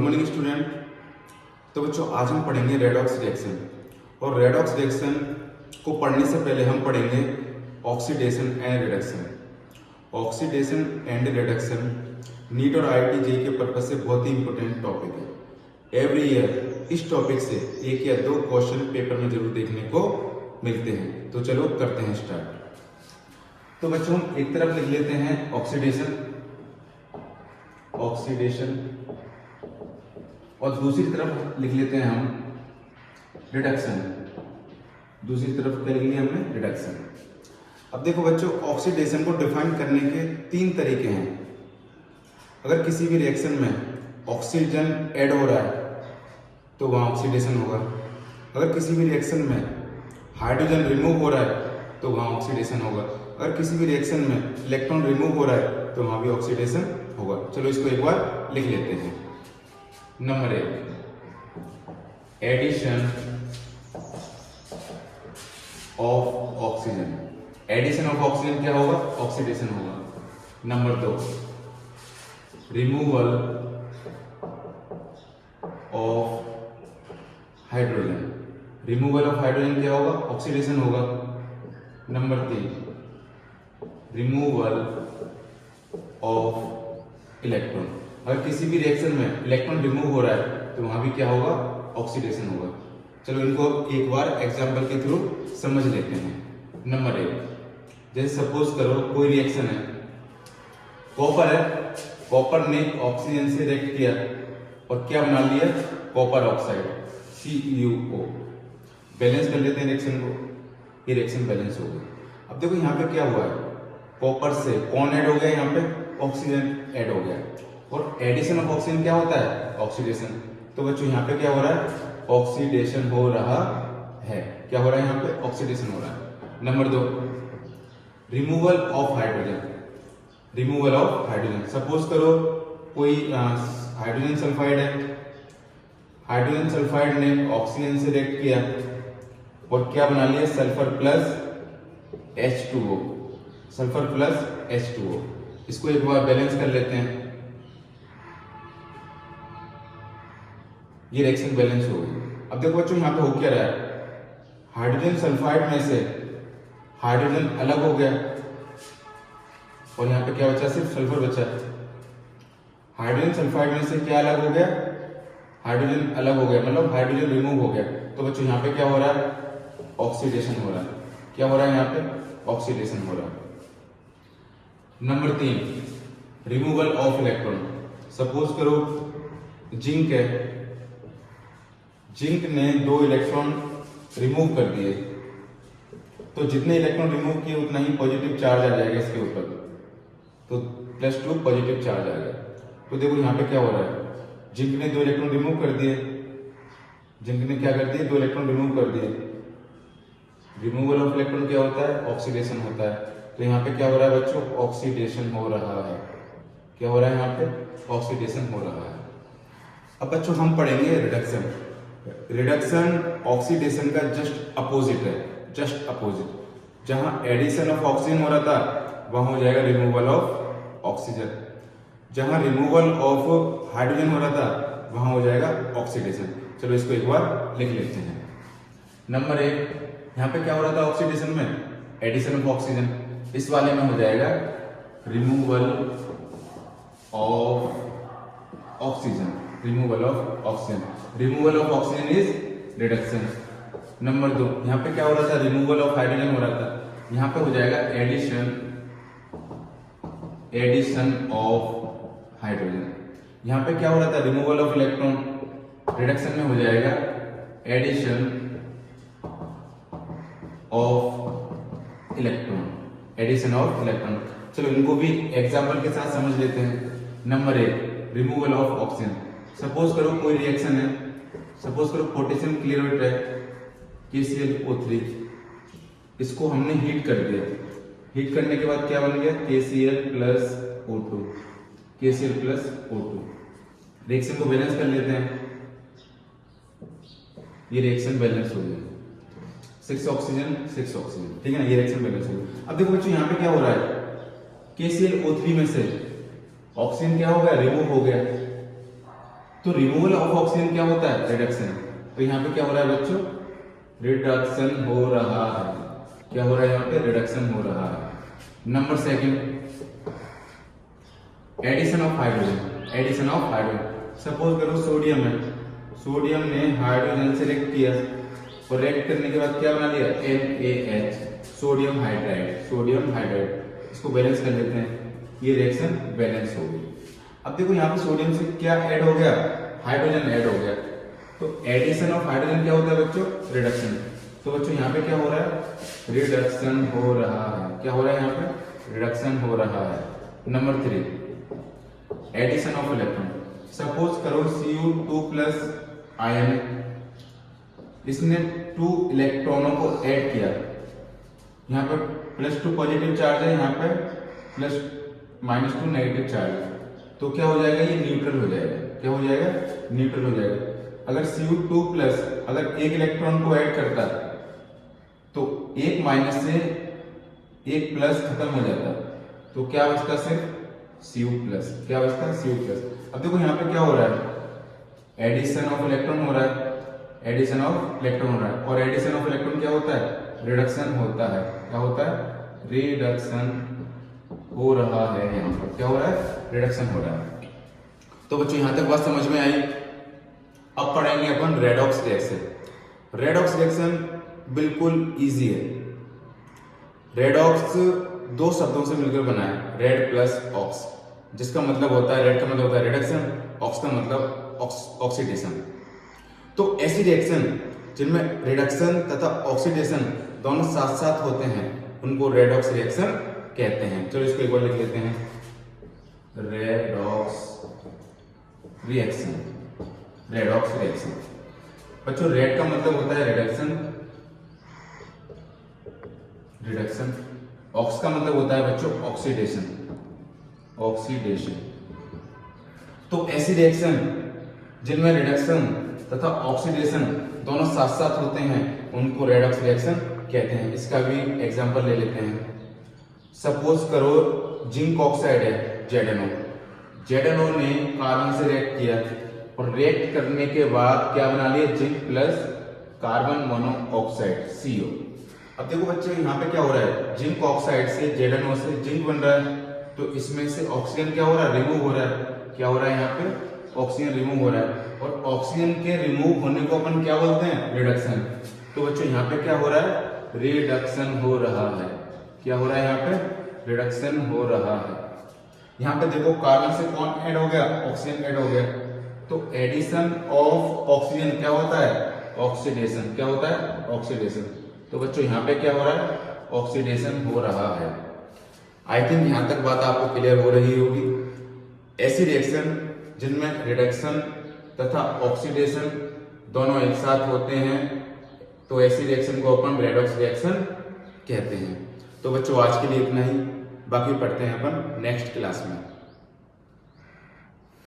Morning student. तो बच्चों आज हम पढ़ेंगे रेडॉक्स रिएक्शन। और रेडॉक्स रिएक्शन को पढ़ने से पहले हम पढ़ेंगे oxidation and reduction. Oxidation and reduction NEET और आईआईटी जेईई के पर्पज से बहुत ही इंपॉर्टेंट टॉपिक है। एवरी ईयर इस टॉपिक से एक या दो क्वेश्चन पेपर में जरूर देखने को मिलते हैं। तो चलो करते हैं स्टार्ट। तो बच्चों हम एक तरफ लिख लेते हैं ऑक्सीडेशन और दूसरी तरफ लिख लेते हैं हम रिडक्शन। दूसरी तरफ क्या लिख लिया हमने? रिडक्शन। अब देखो बच्चों, ऑक्सीडेशन को डिफाइन करने के तीन तरीके हैं। अगर किसी भी रिएक्शन में ऑक्सीजन ऐड हो रहा है तो वहां ऑक्सीडेशन होगा। अगर किसी भी रिएक्शन में हाइड्रोजन रिमूव हो रहा है तो वहां ऑक्सीडेशन होगा। अगर किसी भी रिएक्शन में इलेक्ट्रॉन रिमूव हो रहा है तो वहां भी ऑक्सीडेशन होगा। चलो इसको एक बार लिख लेते हैं। Number 1, addition of oxygen. Addition of oxygen क्या होगा? ऑक्सीडेशन होगा। Number 2, removal of hydrogen. Removal of hydrogen क्या होगा? ऑक्सीडेशन होगा। Number 3, removal of electron. अगर किसी भी रिएक्शन में इलेक्ट्रॉन रिमूव हो रहा है तो वहां भी क्या होगा? ऑक्सीडेशन होगा। चलो इनको एक बार एग्जांपल के थ्रू समझ लेते हैं। नंबर 1, जैसे सपोज करो कोई रिएक्शन है, कॉपर है, कॉपर ने ऑक्सीजन से रिएक्ट किया और क्या बना लिया? Copper oxide CuO। बैलेंस कर लेते हैं रिएक्शन को। ये रिएक्शन बैलेंस हो गई। अब देखो यहाँ पे क्या हुआ है, कॉपर से कौन ऐड हो गया? यहाँ पे ऑक्सीजन ऐड हो गया। और एडिशन ऑफ ऑक्सीजन क्या होता है? ऑक्सीडेशन। तो बच्चों यहाँ पे क्या हो रहा है? ऑक्सीडेशन हो रहा है। क्या हो रहा है यहाँ पे? ऑक्सीडेशन हो रहा है। Number 2, removal of hydrogen. Removal of hydrogen, suppose करो कोई हाइड्रोजन सल्फाइड है, हाइड्रोजन सल्फाइड ने ऑक्सीजन से रिएक्ट किया और क्या बना लिया? Sulphur plus H2O। Sulphur plus H2O। इसको एक बार बैलेंस कर लेते हैं। ये रिएक्शन बैलेंस हो गई। अब देखो बच्चों यहाँ पे हो क्या रहा है, हाइड्रोजन सल्फाइड में से हाइड्रोजन अलग हो गया और यहाँ पे क्या बचा? सिर्फ सल्फर बचा। हाइड्रोजन सल्फाइड में से क्या अलग हो गया? हाइड्रोजन अलग हो गया, मतलब हाइड्रोजन रिमूव हो गया। तो बच्चों यहाँ पे क्या हो रहा है? ऑक्सीडेशन हो रहा है। क्या हो रहा है यहाँ पे? ऑक्सीडेशन हो रहा है। Number 3, removal of electron. Suppose करो जिंक है, जिंक ने 2 इलेक्ट्रॉन रिमूव कर दिए, तो जितने इलेक्ट्रॉन रिमूव किए उतना ही पॉजिटिव चार्ज आ जाएगा इसके ऊपर, तो +2 पॉजिटिव चार्ज आ गया। तो देखो यहाँ पे क्या हो रहा है, जिंक ने 2 इलेक्ट्रॉन रिमूव कर दिए। जिंक ने क्या कर दिए? 2 इलेक्ट्रॉन रिमूव कर दिए। रिमूवल ऑफ इलेक्ट्रॉन क्या होता है? ऑक्सीडेशन होता है। तो यहाँ पे क्या हो रहा है बच्चों? ऑक्सीडेशन हो रहा है। क्या हो रहा है यहाँ पे? ऑक्सीडेशन हो रहा है। अब बच्चों हम पढ़ेंगे रिडक्शन। रिडक्शन ऑक्सीडेशन का जस्ट अपोजिट है, जस्ट अपोजिट। जहां एडिशन ऑफ ऑक्सीजन हो रहा था वहां हो जाएगा रिमूवल ऑफ ऑक्सीजन। जहां रिमूवल ऑफ हाइड्रोजन हो रहा था वहां हो जाएगा ऑक्सीडेशन। चलो इसको एक बार लिख लेते हैं। नंबर 1, यहाँ पे क्या हो रहा था ऑक्सीडेशन में? Addition of oxygen. इस वाले में हो जाएगा removal of oxygen. Removal of oxygen. Removal of oxygen is reduction. Number 2, यहाँ पे क्या हो रहा था? रिमूवल ऑफ हाइड्रोजन हो रहा था। यहाँ पे हो जाएगा एडिशन ऑफ हाइड्रोजन। यहाँ पे क्या हो रहा था? Removal of electron. रिडक्शन में हो जाएगा addition of electron. Addition of electron. चलो इनको भी एग्जांपल के साथ समझ लेते हैं। Number 1, removal of oxygen. Suppose करो कोई रिएक्शन है, सपोज करो पोटेशियम क्लोराइड है KClO3, इसको हमने हीट कर दिया। हीट करने के बाद क्या बन गया? KCl plus O2। KCl plus O2। Reaction को बैलेंस कर लेते हैं। ये रिएक्शन बैलेंस हो गया, 6 ऑक्सीजन 6 ऑक्सीजन, ठीक है ना? ये रिएक्शन बैलेंस हो गया। अब देखो बच्चों यहाँ पे क्या हो रहा है, KClO3 में से ऑक्सीजन क्या हो गया? रिमूव हो गया। तो रिमूवल ऑफ ऑक्सीजन क्या होता है? रिडक्शन। तो यहाँ पे क्या हो रहा है बच्चों? रिडक्शन हो रहा है। क्या हो रहा है यहाँ पे? रिडक्शन हो रहा है। Number second, addition of hydrogen. Addition of hydrogen, suppose करो सोडियम है, सोडियम ने हाइड्रोजन से रिएक्ट किया और रिएक्ट करने के बाद क्या बना लिया? NaH, sodium hydride. Sodium hydride, इसको बैलेंस कर लेते हैं, ये रिएक्शन बैलेंस हो गई। अब देखो यहाँ पे सोडियम से क्या ऐड हो गया? हाइड्रोजन ऐड हो गया। तो एडिशन ऑफ हाइड्रोजन क्या होता है बच्चों? रिडक्शन। तो बच्चों यहाँ पे क्या हो रहा है? रिडक्शन हो रहा है। क्या हो रहा है यहाँ पे? रिडक्शन हो रहा है। Number 3, addition of electron. Suppose करो Cu2 प्लस आयन, इसने 2 इलेक्ट्रॉनों को ऐड किया। यहाँ पे +2 पॉजिटिव चार्ज है, यहाँ पे -2 नेगेटिव चार्ज। तो क्या हो जाएगा? ये न्यूट्रल हो जाएगा। क्या हो जाएगा? न्यूट्रल हो जाएगा। अगर Cu2 प्लस अगर एक इलेक्ट्रॉन को ऐड करता तो एक माइनस से एक प्लस खत्म हो जाता, तो क्या बचता? सिर्फ Cu प्लस। क्या बचता? Cu plus. अब देखो यहाँ पे क्या हो रहा है? एडिशन ऑफ इलेक्ट्रॉन हो रहा है। एडिशन ऑफ इलेक्ट्रॉन हो रहा है। और एडिशन ऑफ इलेक्ट्रॉन क्या होता है? रिडक्शन होता है। क्या होता है? रिडक्शन हो रहा है। यहाँ पर क्या हो रहा है? रिडक्शन हो रहा है। तो बच्चों यहाँ तक बात समझ में आई। अब पढ़ेंगे अपन रेडॉक्स रिएक्शन। रेडॉक्स रिएक्शन बिल्कुल इजी है। रेडॉक्स 2 शब्दों से मिलकर बना है, रेड प्लस ऑक्स, जिसका मतलब होता है, रेड का मतलब होता है रिडक्शन, ऑक्स का मतलब ऑक्सीडेशन। तो ऐसी रिएक्शन जिनमें रिडक्शन तथा ऑक्सीडेशन दोनों साथ साथ होते हैं उनको रेडॉक्स रिएक्शन कहते हैं। चलो इसको एक बार लिख लेते हैं, रेडॉक्स रिएक्शन। रेडॉक्स रिएक्शन बच्चों, रेड का मतलब होता है रिडक्शन, रिडक्शन। ऑक्स का मतलब होता है बच्चों ऑक्सीडेशन, ऑक्सीडेशन। तो ऐसी रिएक्शन जिनमें रिडक्शन तथा ऑक्सीडेशन दोनों साथ साथ होते हैं उनको रेडॉक्स रिएक्शन कहते हैं। इसका भी एग्जांपल ले लेते हैं। सपोज करो जिंक ऑक्साइड है, ZnO। ZnO ने कार्बन से रिएक्ट किया और रिएक्ट करने के बाद क्या बना लिया? Zinc plus carbon monoxide, CO। अब देखो बच्चे यहाँ पे क्या हो रहा है? जिंक ऑक्साइड से ZnO से जिंक बन रहा है, तो इसमें से ऑक्सीजन क्या हो रहा है? रिमूव हो रहा है। क्या हो रहा है? यहाँ पे ऑक्सीजन रिमूव हो रहा है। और ऑक्सीजन के रिमूव होने को अपन क्या बोलते हैं? रिडक्शन। तो बच्चों यहाँ पे क्या हो रहा है? रिडक्शन हो रहा है। क्या हो रहा है? यहाँ पे रिडक्शन हो रहा है। यहाँ पे देखो कार्बन से कौन ऐड हो गया? ऑक्सीजन ऐड हो गया। तो एडिशन ऑफ ऑक्सीजन क्या होता है? ऑक्सीडेशन। क्या होता है? ऑक्सीडेशन। तो बच्चों यहाँ पे क्या हो रहा है? ऑक्सीडेशन हो रहा है। आई थिंक यहाँ तक बात आपको क्लियर हो रही होगी। ऐसी रिएक्शन जिनमें रिडक्शन तथा ऑक्सीडेशन दोनों एक साथ होते हैं तो ऐसी रिएक्शन को अपन रेडॉक्स रिएक्शन कहते हैं। तो बच्चों आज के लिए इतना ही, बाकी पढ़ते हैं अपन नेक्स्ट क्लास में।